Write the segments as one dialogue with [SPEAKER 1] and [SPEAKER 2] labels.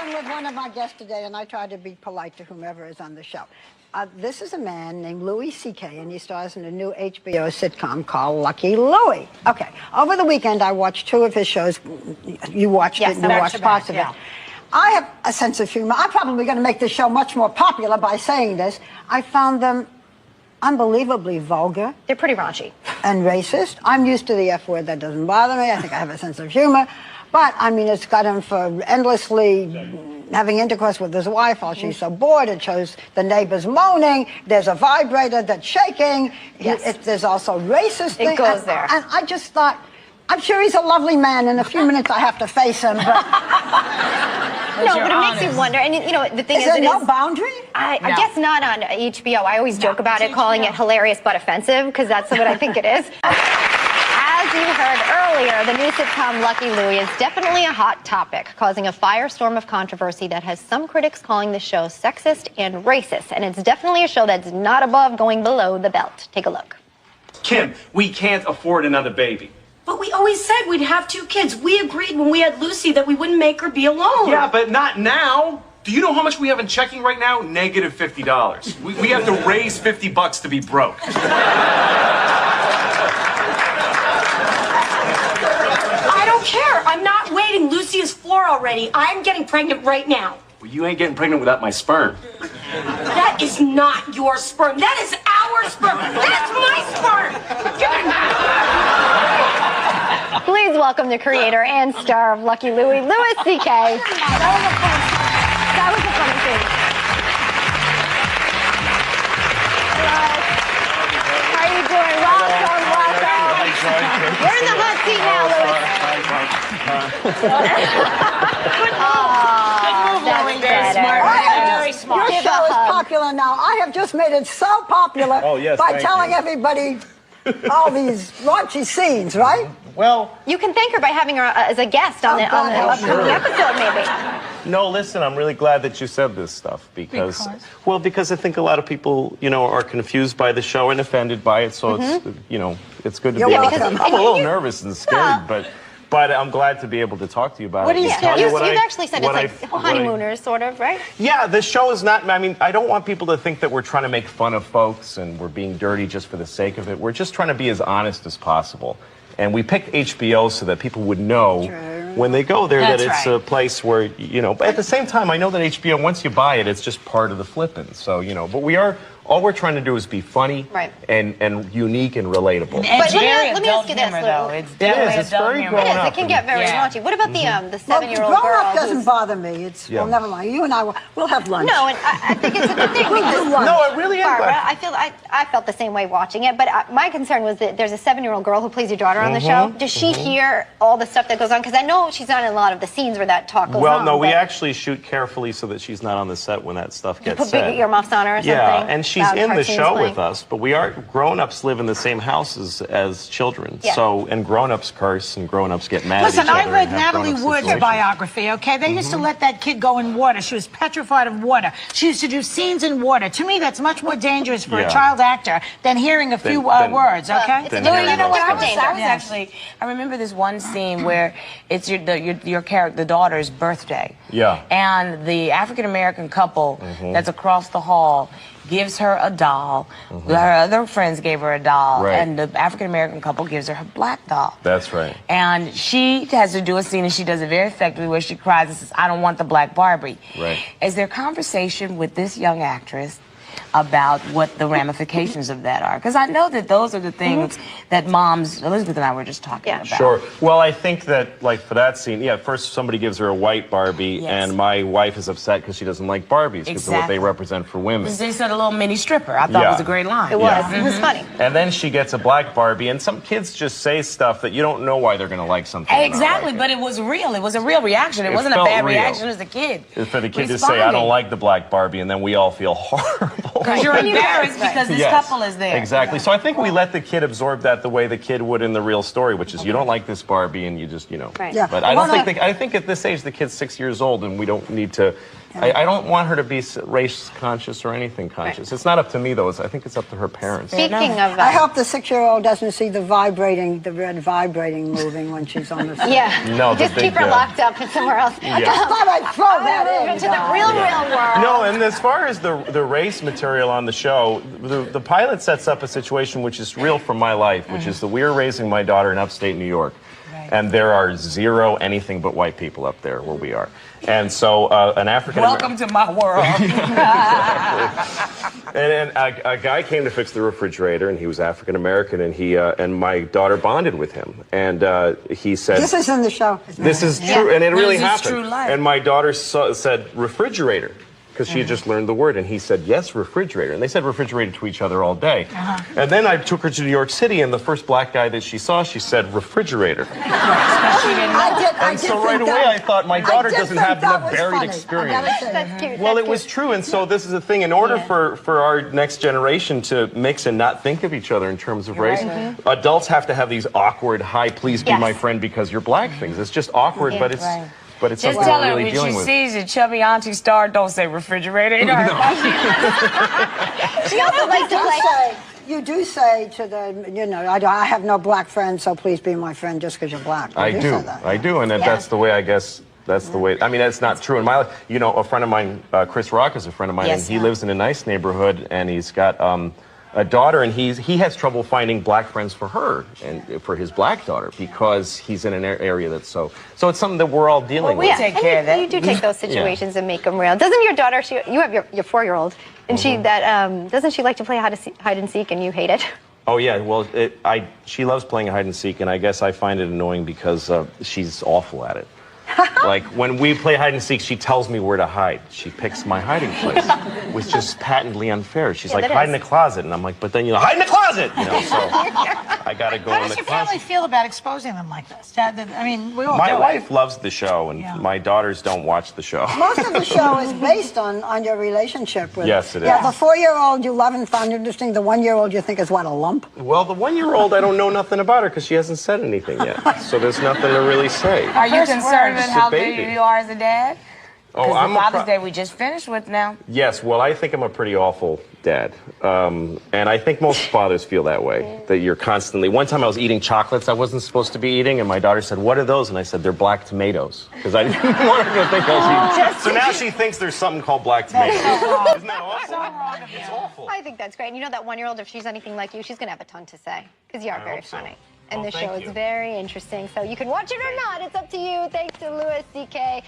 [SPEAKER 1] on with one of my guests today, and I try to be polite to whomever is on the show. This is a man named Louis C.K., and he stars in a new HBO sitcom called Lucky Louie. Okay, over the weekend I watched 2 of his shows. You watched it, and you watched parts of it. I have a sense of humor. I'm probably going to make this show much more popular by saying this. I found them unbelievably vulgar.
[SPEAKER 2] They're pretty raunchy.
[SPEAKER 1] And racist. I'm used to the F word. That doesn't bother me. I think I have a sense of humor. But, I mean, it's got him for endlessly having intercourse with his wife while she's so bored. It shows the neighbors moaning. There's a vibrator that's shaking.
[SPEAKER 2] Yes.
[SPEAKER 1] There's also racist things.
[SPEAKER 2] It goes there.
[SPEAKER 1] And I just thought, I'm sure he's a lovely man. In a few minutes, I have to face him. But
[SPEAKER 2] no, but it makes you wonder. And, you know, the thing is...
[SPEAKER 1] Is there no boundary?
[SPEAKER 2] I guess not on HBO. I always joke about it, calling it hilarious but offensive, because that's what I think it is. As you heard earlier, the new sitcom Lucky Louie is definitely a hot topic, causing a firestorm of controversy that has some critics calling the show sexist and racist. And it's definitely a show that's not above going below the belt. Take a look.
[SPEAKER 3] Kim, we can't afford another baby.
[SPEAKER 4] But we always said we'd have 2 kids. We agreed when we had Lucy that we wouldn't make her be alone.
[SPEAKER 3] Yeah, but not now. Do you know how much we have in checking right now? Negative $50. We have to raise $50 to be broke.
[SPEAKER 4] I don't care. I'm not waiting. Lucy is 4 already. I'm getting pregnant right now.
[SPEAKER 3] Well, you ain't getting pregnant without my sperm.
[SPEAKER 4] That is not your sperm. That is our sperm. That's my sperm. Give it back.
[SPEAKER 2] Please welcome the creator and star of Lucky Louie, Louis C.K. That was a funny thing. How are you doing? Welcome, welcome. You're in the hot seat now, Louis. That's
[SPEAKER 4] Very smart.
[SPEAKER 1] Your show is popular now. I have just made it so popular by telling everybody all these raunchy scenes, right?
[SPEAKER 5] Well,
[SPEAKER 2] you can thank her by having her as a guest on the upcoming episode, maybe.
[SPEAKER 5] No, listen, I'm really glad that you said this stuff because I think a lot of people, you know, are confused by the show and offended by it. So it's, you know, it's good to be able to. I'm a little nervous and scared, but I'm glad to be able to talk to you about it.
[SPEAKER 2] You've actually said it's like honeymooners, sort of, right?
[SPEAKER 5] Yeah, the show is not, I mean, I don't want people to think that we're trying to make fun of folks and we're being dirty just for the sake of it. We're just trying to be as honest as possible. And we picked HBO so that people would know when they go there that it's a place where, you know, but at the same time, I know that HBO, once you buy it, it's just part of the flipping. So, you know, but all we're trying to do is be funny and unique and relatable.
[SPEAKER 2] But let me ask you this,
[SPEAKER 6] though. It's definitely
[SPEAKER 5] it's very grown up.
[SPEAKER 2] It can get very raunchy. What about the 7-year-old
[SPEAKER 1] girl?
[SPEAKER 2] girl?
[SPEAKER 1] Grown up doesn't bother me. It's well, never mind. You and I we'll have lunch.
[SPEAKER 2] No, and I think it's a good thing because
[SPEAKER 5] no, it really is.
[SPEAKER 2] Barbara, I felt the same way watching it. But my concern was that there's a 7-year-old girl who plays your daughter on the show. Does she hear all the stuff that goes on? Because I know she's not in a lot of the scenes where that talk goes on.
[SPEAKER 5] Well, no, we actually shoot carefully so that she's not on the set when that stuff gets said.
[SPEAKER 2] You put big earmuffs on her or something?
[SPEAKER 5] Yeah, and she's in the show with us, but we are grown-ups live in the same houses as children. So, and grown-ups curse and grown-ups get mad at each other.
[SPEAKER 6] Listen, I read Natalie Wood's biography, okay? They used to let that kid go in water. She was petrified of water. She used to do scenes in water. To me, that's much more dangerous for a child actor than hearing a few words, okay?
[SPEAKER 2] You know what?
[SPEAKER 7] I remember this one scene where it's your character, the daughter's birthday.
[SPEAKER 5] Yeah.
[SPEAKER 7] And the African-American couple that's across the hall gives her a doll. Her other friends gave her a doll. And the African-American couple gives her black doll.
[SPEAKER 5] That's right.
[SPEAKER 7] And she has to do a scene, and she does it very effectively, where she cries and says, "I don't want the black Barbie."
[SPEAKER 5] Right.
[SPEAKER 7] Is there conversation with this young actress about what the ramifications of that are? Because I know that those are the things that moms, Elizabeth and I were just talking about.
[SPEAKER 5] Sure. Well, I think that, like, for that scene, first somebody gives her a white Barbie, and my wife is upset because she doesn't like Barbies because of what they represent for women.
[SPEAKER 7] They said a little mini stripper. I thought it was a great line.
[SPEAKER 2] It was. It was funny.
[SPEAKER 5] And then she gets a black Barbie, and some kids just say stuff that you don't know why they're going to like something.
[SPEAKER 7] Exactly, but it was real. It was a real reaction. It wasn't a bad reaction as a kid.
[SPEAKER 5] For the kid to say, "I don't like the black Barbie," and then we all feel horrible.
[SPEAKER 7] Because you're embarrassed because this couple is there.
[SPEAKER 5] Exactly. So I think we let the kid absorb that the way the kid would in the real story, which is you don't like this Barbie and you just, you know.
[SPEAKER 1] Yeah.
[SPEAKER 5] But I don't think I think at this age the kid's 6 years old and we don't need to I don't want her to be race conscious or anything conscious. It's not up to me, though. I think it's up to her parents.
[SPEAKER 2] Speaking of
[SPEAKER 1] I hope the 6-year-old doesn't see the red vibrating moving when she's on the set.
[SPEAKER 2] Yeah.
[SPEAKER 5] No,
[SPEAKER 2] just keep her locked up somewhere else.
[SPEAKER 1] I just thought I'd throw that
[SPEAKER 2] into the real world.
[SPEAKER 5] No, and as far as the race material on the show, the pilot sets up a situation which is real from my life, which is that we are raising my daughter in upstate New York. And there are zero anything but white people up there where we are. And so an African...
[SPEAKER 7] Welcome to my world.
[SPEAKER 5] and a guy came to fix the refrigerator, and he was African American, and he and my daughter bonded with him. And he said...
[SPEAKER 1] This is in the show.
[SPEAKER 5] This is true, and it really happened.
[SPEAKER 7] True life.
[SPEAKER 5] And my daughter said refrigerator, because she had just learned the word, and he said, yes, refrigerator. And they said refrigerator to each other all day. And then I took her to New York City, and the first black guy that she saw, she said refrigerator. And so right away I thought, my daughter doesn't have enough varied experience.
[SPEAKER 2] That's cute.
[SPEAKER 5] Well, it was true, and so this is the thing. In order for our next generation to mix and not think of each other in terms of race, adults have to have these awkward, hi, please be my friend because you're black things. It's just awkward, but it's... But it's
[SPEAKER 7] just
[SPEAKER 5] something
[SPEAKER 7] tell
[SPEAKER 5] we're
[SPEAKER 7] her
[SPEAKER 5] really
[SPEAKER 7] when
[SPEAKER 5] dealing
[SPEAKER 7] she
[SPEAKER 5] with.
[SPEAKER 7] sees a chubby auntie star, don't say refrigerator. You know,
[SPEAKER 2] She also likes to play.
[SPEAKER 1] You do say to the, you know, I have no black friends, so please be my friend just because you're black.
[SPEAKER 5] I do, and that's the way, I guess. That's the way. I mean, that's not true in my life. You know, a friend of mine, Chris Rock, is a friend of mine, and he lives in a nice neighborhood, and he's got a daughter, and he has trouble finding black friends for her and for his black daughter because he's in an area that's so it's something that we're all dealing with.
[SPEAKER 7] We take care of that.
[SPEAKER 2] You do take those situations and make them real. Doesn't your daughter? You have your 4-year-old, and she doesn't she like to play hide and seek, and you hate it?
[SPEAKER 5] Oh yeah, well, she loves playing hide and seek, and I guess I find it annoying because she's awful at it. Like, when we play hide and seek, she tells me where to hide. She picks my hiding place, which is patently unfair. She's like, hide in the closet. And I'm like, but then you hide in the closet! You know, so I gotta go in the closet.
[SPEAKER 6] How does your family feel about exposing them like this? I mean, we all
[SPEAKER 5] My
[SPEAKER 6] do
[SPEAKER 5] wife loves the show, and my daughters don't watch the show.
[SPEAKER 1] Most of the show is based on your relationship with...
[SPEAKER 5] Yes, it is.
[SPEAKER 1] Yeah, the 4-year-old you love and find interesting. The 1-year-old you think is, what, a lump?
[SPEAKER 5] Well, the 1-year-old, I don't know nothing about her because she hasn't said anything yet. So there's nothing to really say.
[SPEAKER 7] Are you concerned with how big you are as a dad?
[SPEAKER 5] Oh,
[SPEAKER 7] I'm Father's Day we just finished with now.
[SPEAKER 5] Yes, well, I think I'm a pretty awful dad. And I think most fathers feel that way, that you're constantly... One time I was eating chocolates I wasn't supposed to be eating, and my daughter said, what are those? And I said, they're black tomatoes. Because I didn't want her to think I was eating. So now she thinks there's something called black tomatoes. Isn't that awful? It's awful.
[SPEAKER 2] I think that's great. And you know that 1-year-old, if she's anything like you, she's going to have a ton to say. Because you are very funny. And the show is very interesting. So you can watch it or not. It's up to you. Thanks to Louis C.K.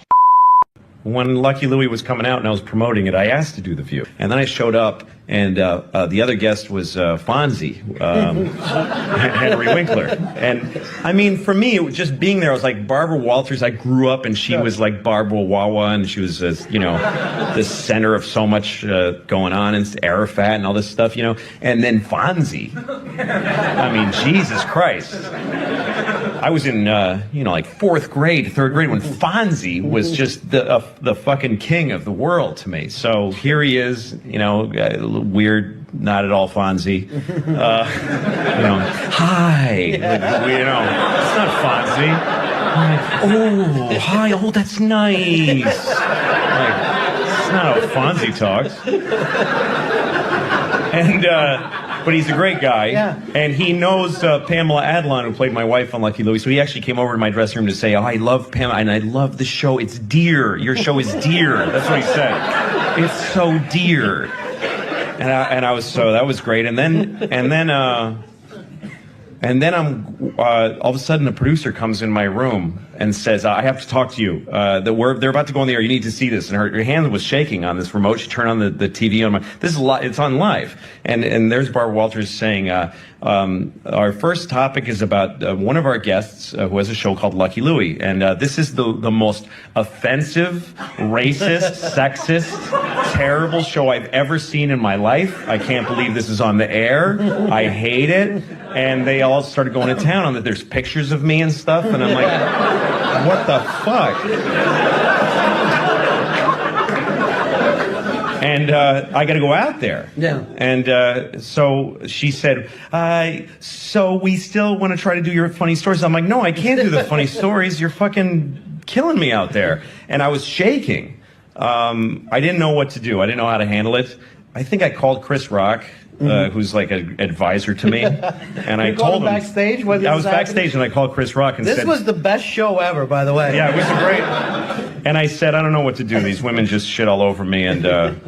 [SPEAKER 8] When Lucky Louie was coming out and I was promoting it, I asked to do The View. And then I showed up, and the other guest was Fonzie, Henry Winkler. And, I mean, for me, it was just being there, I was like Barbara Walters. I grew up, and she was like Barbara Wawa, and she was, you know, the center of so much going on, and Arafat and all this stuff, you know. And then Fonzie. I mean, Jesus Christ. I was in, you know, like 4th grade, 3rd grade, when Fonzie was just the fucking king of the world to me. So here he is, you know, weird, not at all Fonzie. You know, hi. You know, it's not Fonzie. Oh, hi. Oh, that's nice. Like, it's not how Fonzie talks. And, but he's a great guy, and he knows Pamela Adlon, who played my wife on Lucky Louie, so he actually came over to my dressing room to say, oh, I love Pamela, and I love the show, it's dear, your show is dear, that's what he said, it's so dear, and I was, so that was great, and then I'm, all of a sudden the producer comes in my room and says, I have to talk to you. They're about to go on the air. You need to see this. And her hand was shaking on this remote. She turned on the TV. This is it's on live. And there's Barbara Walters saying, our first topic is about one of our guests who has a show called Lucky Louie. And this is the most offensive, racist, sexist, terrible show I've ever seen in my life. I can't believe this is on the air. I hate it. And they all started going to town on that. There's pictures of me and stuff. And I'm like, what the fuck? And I got to go out there. Yeah. And so she said, so we still want to try to do your funny stories. I'm like, no, I can't do the funny stories. You're fucking killing me out there. And I was shaking. I didn't know what to do. I didn't know how to handle it. I think I called Chris Rock, who's like an advisor to me, and I told him
[SPEAKER 9] backstage.
[SPEAKER 8] I was backstage, and I called Chris Rock and said,
[SPEAKER 9] "This was the best show ever, by the way."
[SPEAKER 8] Yeah, it was great. And I said, "I don't know what to do. These women just shit all over me, and I'm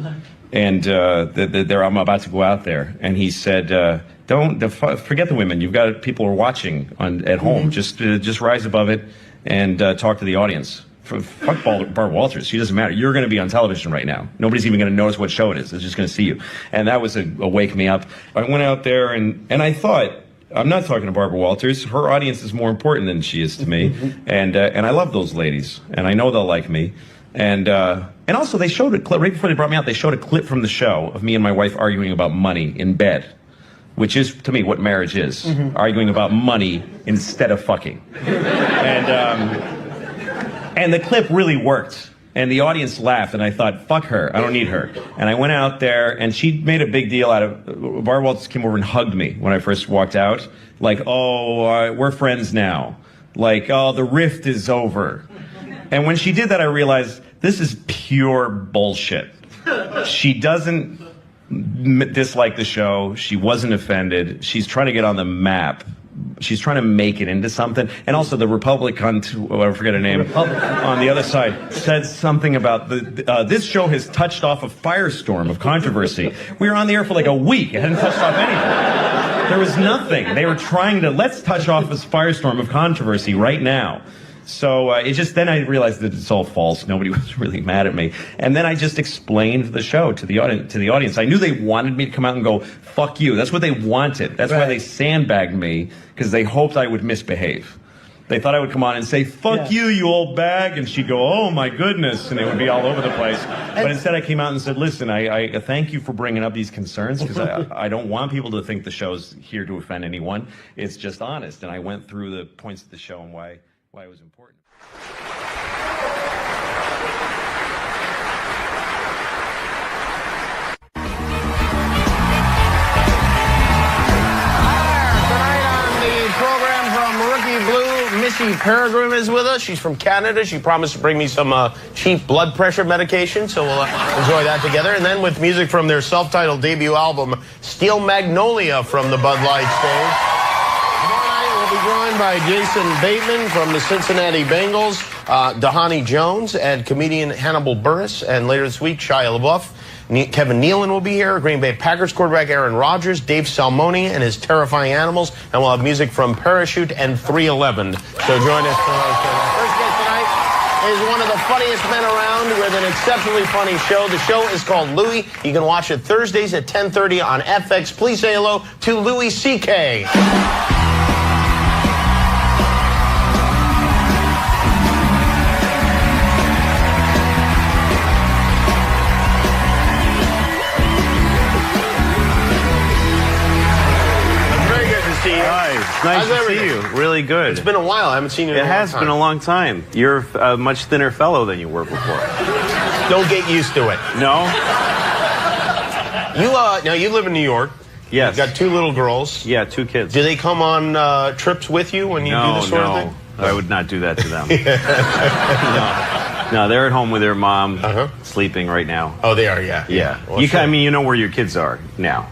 [SPEAKER 8] about to go out there." And he said, forget the women. You've got people who are watching at home. Just rise above it and talk to the audience. Fuck Barbara Walters. She doesn't matter. You're going to be on television right now. Nobody's even going to notice what show it is. They're just going to see you. And that was a wake me up. I went out there and I thought, I'm not talking to Barbara Walters. Her audience is more important than she is to me. And I love those ladies. And I know they'll like me. And also they showed a clip, right before they brought me out, they showed a clip from the show of me and my wife arguing about money in bed. Which is, to me, what marriage is. Arguing about money instead of fucking. And the clip really worked. And the audience laughed, and I thought, fuck her, I don't need her. And I went out there, and she made a big deal out of, Barbara Walters came over and hugged me when I first walked out. Like, oh, we're friends now. Like, oh, the rift is over. And when she did that, I realized, this is pure bullshit. She doesn't dislike the show. She wasn't offended. She's trying to get on the map. She's trying to make it into something. And also the Republican, I forget her name, on the other side, said something about this show has touched off a firestorm of controversy. We were on the air for like a week. It hadn't touched off anything. There was nothing. They were trying to, let's touch off this firestorm of controversy right now. So then I realized that it's all false. Nobody was really mad at me. And then I just explained the show to the audience. I knew they wanted me to come out and go, fuck you. That's what they wanted. That's why they sandbagged me, because they hoped I would misbehave. They thought I would come on and say, fuck you, you old bag. And she'd go, oh my goodness. And it would be all over the place. But instead I came out and said, listen, I thank you for bringing up these concerns, because I don't want people to think the show's here to offend anyone. It's just honest. And I went through the points of the show and why it was important.
[SPEAKER 10] Missy Peregrine is with us. She's from Canada. She promised to bring me some cheap blood pressure medication, so we'll enjoy that together. And then with music from their self-titled debut album, Steel Magnolia from the Bud Light stage. Tomorrow night we'll be joined by Jason Bateman from the Cincinnati Bengals, Dahani Jones, and comedian Hannibal Buress. And later this week, Shia LaBeouf. Kevin Nealon will be here, Green Bay Packers quarterback Aaron Rodgers, Dave Salmoni and his Terrifying Animals, and we'll have music from Parachute and 311. So join us for those. Our first guest tonight is one of the funniest men around with an exceptionally funny show. The show is called Louie. You can watch it Thursdays at 10:30 on FX. Please say hello to Louis C.K.
[SPEAKER 5] Nice to see you. Really good.
[SPEAKER 10] It's been a while. I haven't seen you in a long time.
[SPEAKER 5] It has been a long time. You're a much thinner fellow than you were before.
[SPEAKER 10] Don't get used to it.
[SPEAKER 5] No?
[SPEAKER 10] Now you live in New York.
[SPEAKER 5] Yes.
[SPEAKER 10] You've got 2 little girls.
[SPEAKER 5] Yeah, 2 kids.
[SPEAKER 10] Do they come on trips with you when you do this sort of thing?
[SPEAKER 5] No, I would not do that to them. No, they're at home with their mom, sleeping right now.
[SPEAKER 10] Oh, they are, yeah.
[SPEAKER 5] Yeah.
[SPEAKER 10] Well,
[SPEAKER 5] you know where your kids are now.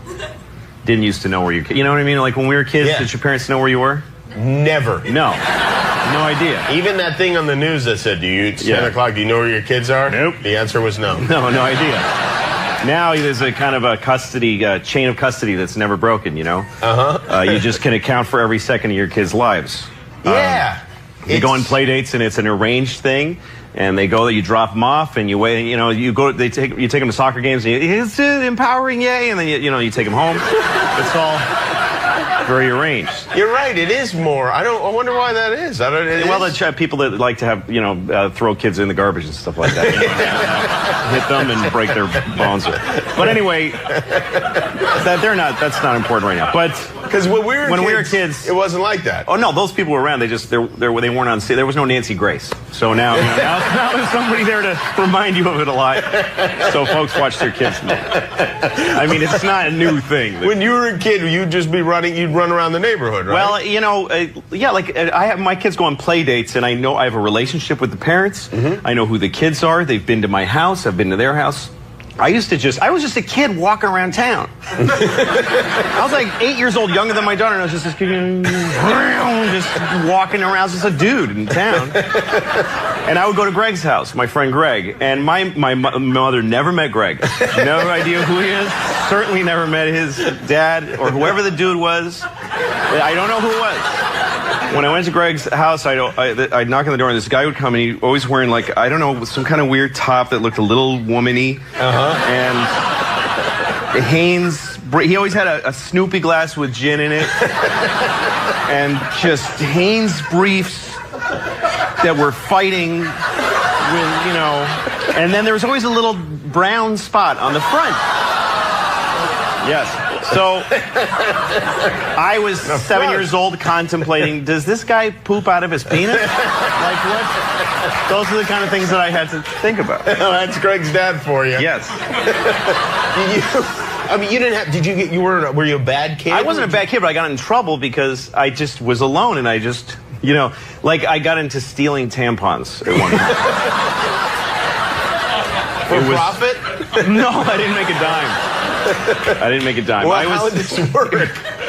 [SPEAKER 5] Didn't used to know where you know what I mean? Like when we were kids, did your parents know where you were?
[SPEAKER 10] Never.
[SPEAKER 5] No. No idea.
[SPEAKER 10] Even that thing on the news that said, it's 10 o'clock, do you know where your kids are?
[SPEAKER 5] Nope.
[SPEAKER 10] The answer was no.
[SPEAKER 5] No idea. Now there's a kind of a custody, chain of custody that's never broken, you know? You just can account for every second of your kids' lives.
[SPEAKER 10] Yeah.
[SPEAKER 5] You go on play dates and it's an arranged thing. And they go, you drop them off, and you wait. You know, you take them to soccer games. And it's empowering, yay! And then you take them home. It's all very arranged.
[SPEAKER 10] You're right. It is more. I wonder why that is.
[SPEAKER 5] The people that like to have throw kids in the garbage and stuff like that. Hit them and break their bones. But anyway, that's not important right now. But
[SPEAKER 10] Because when we were kids, it wasn't like that.
[SPEAKER 5] Oh no, those people were around. They weren't on stage. There was no Nancy Grace. So now, now there's somebody there to remind you of it a lot. So folks watch their kids more. I mean, it's not a new thing.
[SPEAKER 10] When you were a kid, you'd just be running. You'd run around the neighborhood, right?
[SPEAKER 5] Well, you know, yeah. Like I have my kids go on play dates, and I know I have a relationship with the parents. I know who the kids are. They've been to my house. I've been to their house. I was just a kid walking around town. I was like 8 years old, younger than my daughter, and I was just this kid, just walking around. I was just a dude in town. And I would go to Greg's house, my friend Greg, and my mother never met Greg. No idea who he is. Certainly never met his dad or whoever the dude was. I don't know who it was. When I went to Greg's house, I'd knock on the door, and this guy would come, and he always wearing, like, I don't know, some kind of weird top that looked a little womany. And Hanes, he always had a Snoopy glass with gin in it. And just Hanes briefs that were fighting with, you know. And then there was always a little brown spot on the front. Yes. So I was 7 years old contemplating, does this guy poop out of his penis? Like what? Those are the kind of things that I had to think about.
[SPEAKER 10] That's Greg's dad for you.
[SPEAKER 5] Yes.
[SPEAKER 10] I mean, you didn't have, were you a bad kid?
[SPEAKER 5] I wasn't a bad kid, but I got in trouble because I just was alone and I just, you know, like I got into stealing tampons at one point.
[SPEAKER 10] For profit?
[SPEAKER 5] No, I didn't make a dime. I didn't make a dime.
[SPEAKER 10] Well, how would this work?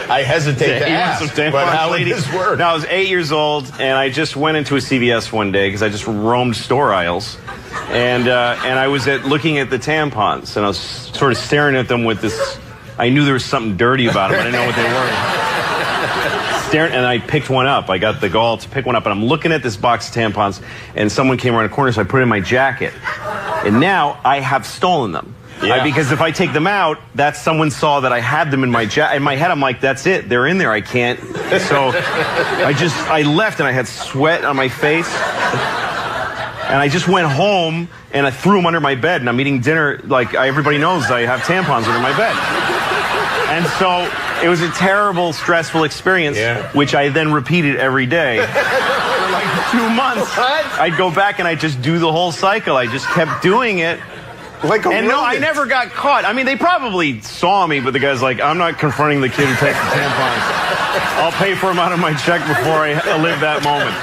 [SPEAKER 10] I hesitate to ask, but how would this work?
[SPEAKER 5] No, I was 8 years old, and I just went into a CVS one day because I just roamed store aisles, and I was looking at the tampons, and I was sort of staring at them with this. I knew there was something dirty about them. I didn't know what they were. Staring, and I picked one up. I got the gall to pick one up, and I'm looking at this box of tampons, and someone came around the corner, so I put it in my jacket, and now I have stolen them. Yeah. Because if I take them out, someone saw that I had them in my jacket. In my head, I'm like, that's it. They're in there. I can't. So I left, and I had sweat on my face. And I just went home, and I threw them under my bed, and I'm eating dinner. Like, everybody knows I have tampons under my bed. And so it was a terrible, stressful experience, which I then repeated every day. For like 2 months. What? I'd go back, and I'd just do the whole cycle. I just kept doing it. And no, I never got caught. I mean, they probably saw me, but the guy's like, I'm not confronting the kid who takes the tampons. I'll pay for him out of my check before I live that moment.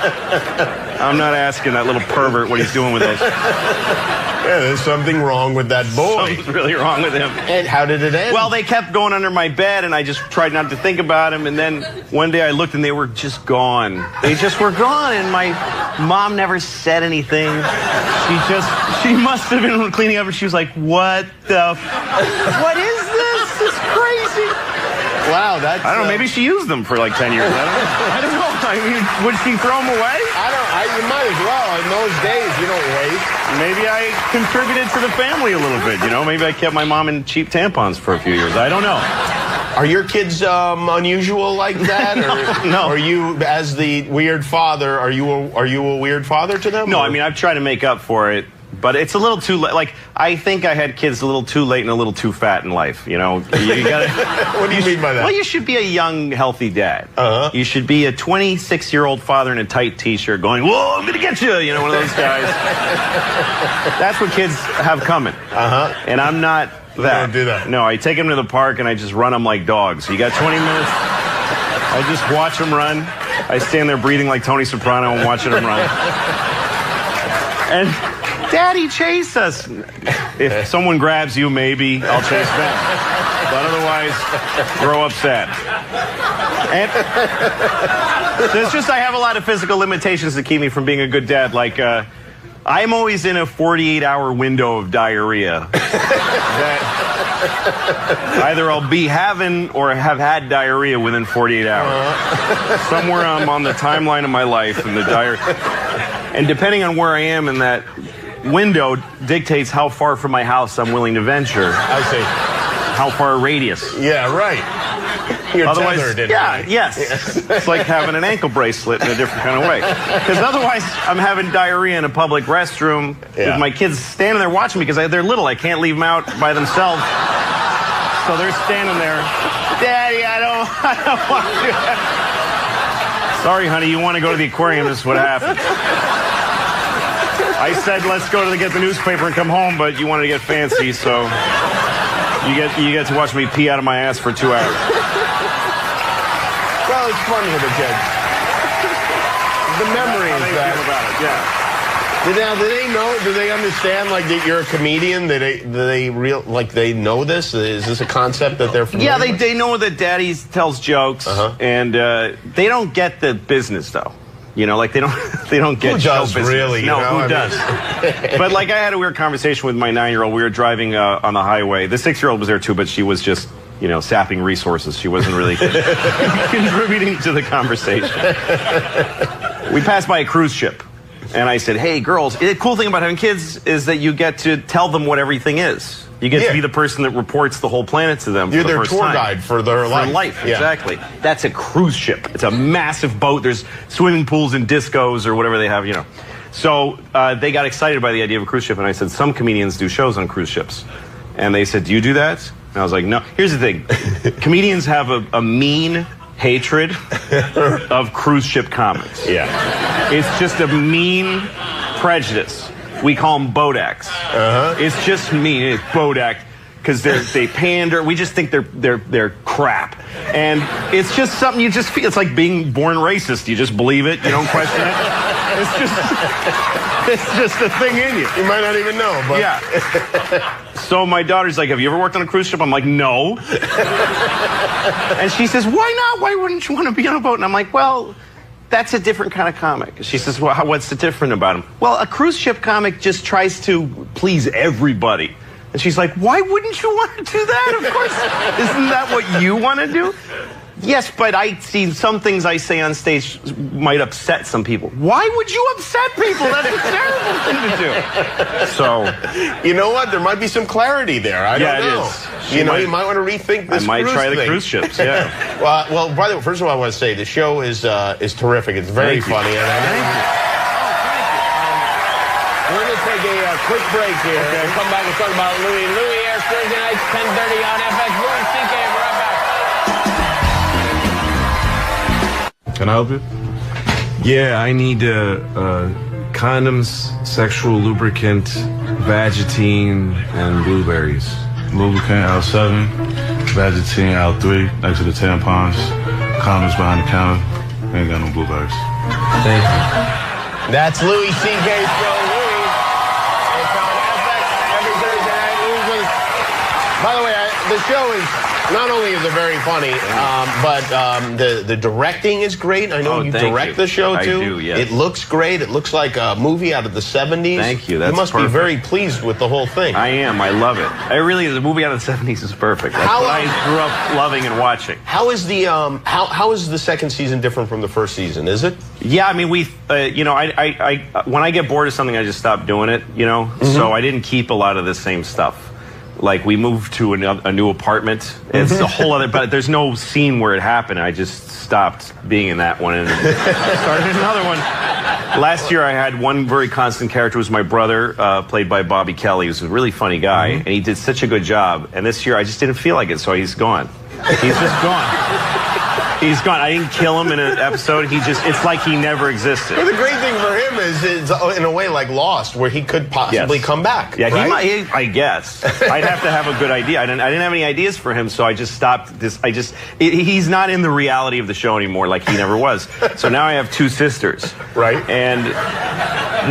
[SPEAKER 5] I'm not asking that little pervert what he's doing with those.
[SPEAKER 10] Yeah, there's something wrong with that boy.
[SPEAKER 5] Something's really wrong with him.
[SPEAKER 10] And how did it end?
[SPEAKER 5] Well, they kept going under my bed, and I just tried not to think about him. And then one day I looked, and they were just gone. They just were gone, and my mom never said anything. She must have been cleaning up, and she was like, what is this? This is crazy.
[SPEAKER 10] Wow, that's...
[SPEAKER 5] I don't know, maybe she used them for like 10 years. I don't know. I mean, would she throw them away?
[SPEAKER 10] You might as well. In those days, you don't waste.
[SPEAKER 5] Maybe I contributed to the family a little bit, you know? Maybe I kept my mom in cheap tampons for a few years. I don't know.
[SPEAKER 10] Are your kids unusual like that? Or,
[SPEAKER 5] no.
[SPEAKER 10] Are you, as the weird father, are you a weird father to them?
[SPEAKER 5] No,
[SPEAKER 10] or?
[SPEAKER 5] I mean, I've tried to make up for it. But it's a little too late. Like, I think I had kids a little too late and a little too fat in life, you know? You gotta,
[SPEAKER 10] what do you mean by that?
[SPEAKER 5] Well, you should be a young, healthy dad. You should be a 26-year-old father in a tight T-shirt going, whoa, I'm gonna get you, you know, one of those guys. That's what kids have coming. And I'm not that.
[SPEAKER 10] You don't do that.
[SPEAKER 5] No, I take them to the park and I just run them like dogs. You got 20 minutes, I just watch them run. I stand there breathing like Tony Soprano and watching them run. And... Daddy, chase us. If someone grabs you, maybe I'll chase them. But otherwise, grow up sad. And it's just I have a lot of physical limitations that keep me from being a good dad. Like, I'm always in a 48-hour window of diarrhea. That either I'll be having or have had diarrhea within 48 hours. Somewhere I'm on the timeline of my life and the diarrhea. And depending on where I am in that window dictates how far from my house I'm willing to venture.
[SPEAKER 10] I see.
[SPEAKER 5] How far a radius.
[SPEAKER 10] Yeah, right. You're
[SPEAKER 5] otherwise,
[SPEAKER 10] tethered.
[SPEAKER 5] Yes. It's like having an ankle bracelet in a different kind of way. Because otherwise, I'm having diarrhea in a public restroom with my kids standing there watching me because they're little. I can't leave them out by themselves. So they're standing there. Daddy, I don't
[SPEAKER 8] I don't want to. Sorry, honey, you want to go to the aquarium, this is what happened. I said, let's go to get the newspaper and come home, but you wanted to get fancy, so you get to watch me pee out of my ass for 2 hours.
[SPEAKER 10] Well, it's funny with the kids. The memory is that.
[SPEAKER 8] About it, yeah.
[SPEAKER 10] Now, do they know? Do they understand like that you're a comedian? Do they know this? Is this a concept that they're familiar with?
[SPEAKER 8] They know that Daddy tells jokes, and they don't get the business though. You know, like they don't get show business. Really? No, who does? But like I had a weird conversation with my 9-year-old. We were driving on the highway. The 6-year-old was there too, but she was just, you know, sapping resources. She wasn't really contributing to the conversation. We passed by a cruise ship, and I said, "Hey, girls, the cool thing about having kids is that you get to tell them what everything is. You get to be the person that reports the whole planet to them.
[SPEAKER 10] You're
[SPEAKER 8] for the
[SPEAKER 10] their
[SPEAKER 8] first
[SPEAKER 10] tour
[SPEAKER 8] time.
[SPEAKER 10] guide for their life.
[SPEAKER 8] Yeah. Exactly. That's a cruise ship. It's a massive boat. There's swimming pools and discos or whatever they have, you know. So they got excited by the idea of a cruise ship, and I said, some comedians do shows on cruise ships. And they said, do you do that? And I was like, no. Here's the thing. Comedians have a mean hatred of cruise ship comics.
[SPEAKER 10] Yeah.
[SPEAKER 8] It's just a mean prejudice. We call them boat acts. It's just mean. It's boat act because they pander. We just think they're crap, and it's just something you just feel. It's like being born racist. You just believe it. You don't question it. It's just a thing in you.
[SPEAKER 10] You might not even know. But
[SPEAKER 8] yeah. So my daughter's like, "Have you ever worked on a cruise ship?" I'm like, "No." And she says, "Why not? Why wouldn't you want to be on a boat?" And I'm like, "Well, that's a different kind of comic." She says, well, what's the different about him? Well, a cruise ship comic just tries to please everybody. And she's like, why wouldn't you want to do that? Of course, isn't that what you want to do? Yes, but I see some things I say on stage might upset some people. Why would you upset people? That's a terrible thing to do. So,
[SPEAKER 10] you know what? There might be some clarity there. I don't know.
[SPEAKER 8] It is.
[SPEAKER 10] You might want to rethink this.
[SPEAKER 8] I might try the cruise ships. Yeah.
[SPEAKER 10] Well, by the way, first of all, I want to say the show is terrific. It's very funny. And
[SPEAKER 8] Thank you.
[SPEAKER 10] We're going to take a quick break here.
[SPEAKER 11] Okay. We'll come back and talk about Louie. Louie airs Thursday nights, 10:30 on FX. Louie CK, we're right back.
[SPEAKER 12] Can I help you? Yeah, I need condoms, sexual lubricant, Vagitine, and blueberries. Lubricant out 7, Vagitine out 3, next to the tampons. Condoms behind the counter. Ain't got no blueberries. Thank you.
[SPEAKER 10] That's Louie C.K.'s show. Louie. It's on FX every Thursday night. Louie's with us. By the way, the show is, not only is it very funny, but the directing is great. I know you direct the show, too.
[SPEAKER 8] I do, yes.
[SPEAKER 10] It looks great. It looks like a movie out of the 70s.
[SPEAKER 8] Thank you. That's
[SPEAKER 10] You must
[SPEAKER 8] perfect.
[SPEAKER 10] be very pleased with the whole thing.
[SPEAKER 8] I am. I love it. The movie out of the 70s is perfect. That's what I grew up loving and watching.
[SPEAKER 10] How is the how is the second season different from the first season? Is it?
[SPEAKER 8] Yeah, I mean, you know, I when I get bored of something, I just stop doing it, you know? So I didn't keep a lot of the same stuff. Like, we moved to a new apartment. It's a whole other, but there's no scene where it happened. I just stopped being in that one and started another one. Last year, I had one very constant character. It was my brother, played by Bobby Kelly. He was a really funny guy, and he did such a good job. And this year, I just didn't feel like it, so he's gone. He's just gone. He's gone. I didn't kill him in an episode. It's like he never existed.
[SPEAKER 10] Well, the great thing for him is it's in a way like Lost, where he could possibly come back.
[SPEAKER 8] Yeah,
[SPEAKER 10] right?
[SPEAKER 8] he might. I guess I'd have to have a good idea. I didn't have any ideas for him, so I just stopped this. He's not in the reality of the show anymore, like he never was. So now I have 2 sisters,
[SPEAKER 10] right?
[SPEAKER 8] And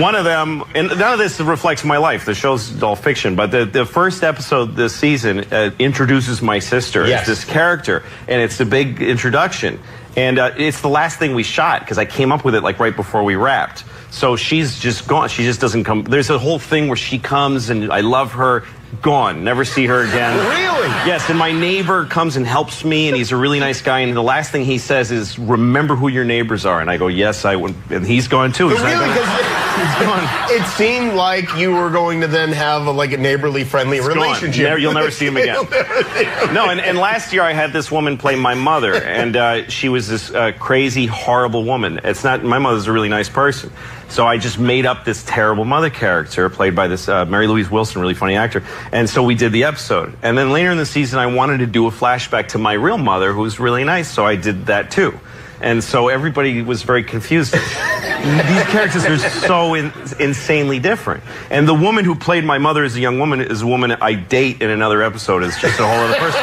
[SPEAKER 8] one of them, and none of this reflects my life. The show's all fiction, but the first episode this season introduces my sister as this character, and it's a big introduction. And it's the last thing we shot because I came up with it like right before we wrapped. So she's just gone. She just doesn't come. There's a whole thing where she comes and I love her. Gone. Never see her again.
[SPEAKER 10] Really?
[SPEAKER 8] Yes. And my neighbor comes and helps me, and he's a really nice guy. And the last thing he says is, "Remember who your neighbors are." And I go, "Yes, I would." And he's gone too.
[SPEAKER 10] But really, because It seemed like you were going to then have a neighborly, friendly relationship.
[SPEAKER 5] You'll never see him again. No, and last year I had this woman play my mother, and she was this crazy, horrible woman. My mother's a really nice person. So I just made up this terrible mother character played by this Mary Louise Wilson, really funny actor. And so we did the episode. And then later in the season, I wanted to do a flashback to my real mother, who was really nice, so I did that too. And so everybody was very confused. These characters are so insanely different. And the woman who played my mother as a young woman is a woman I date in another episode as just a whole other person.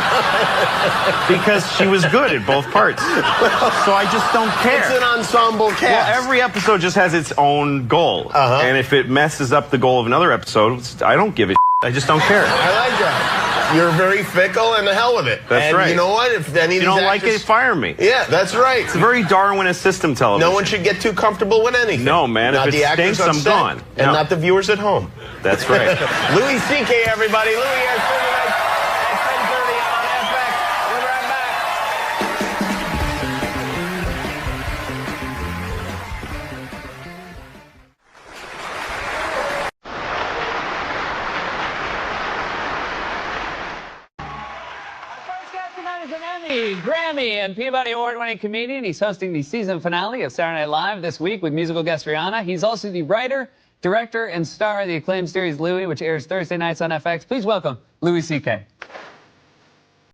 [SPEAKER 5] Because she was good at both parts. So I just don't care.
[SPEAKER 10] It's an ensemble cast.
[SPEAKER 5] Well, every episode just has its own goal. And if it messes up the goal of another episode, I don't give a shit. I just don't care.
[SPEAKER 10] I like that. You're very fickle, and the hell with it.
[SPEAKER 5] That's right.
[SPEAKER 10] You know what? If any of
[SPEAKER 5] you don't like it, fire me.
[SPEAKER 10] Yeah, that's right.
[SPEAKER 5] It's a very Darwinist system television.
[SPEAKER 10] No one should get too comfortable with anything.
[SPEAKER 5] No, man.
[SPEAKER 10] Not
[SPEAKER 5] if it stinks, I'm gone.
[SPEAKER 10] And not the viewers at home.
[SPEAKER 5] That's right.
[SPEAKER 10] Louis C.K., everybody. Louis airs Thursday nights at 10:30 on FX. We'll be right back.
[SPEAKER 13] Grammy and Peabody Award-winning comedian. He's hosting the season finale of Saturday Night Live this week with musical guest Rihanna. He's also the writer, director, and star of the acclaimed series Louie, which airs Thursday nights on FX. Please welcome Louis C.K.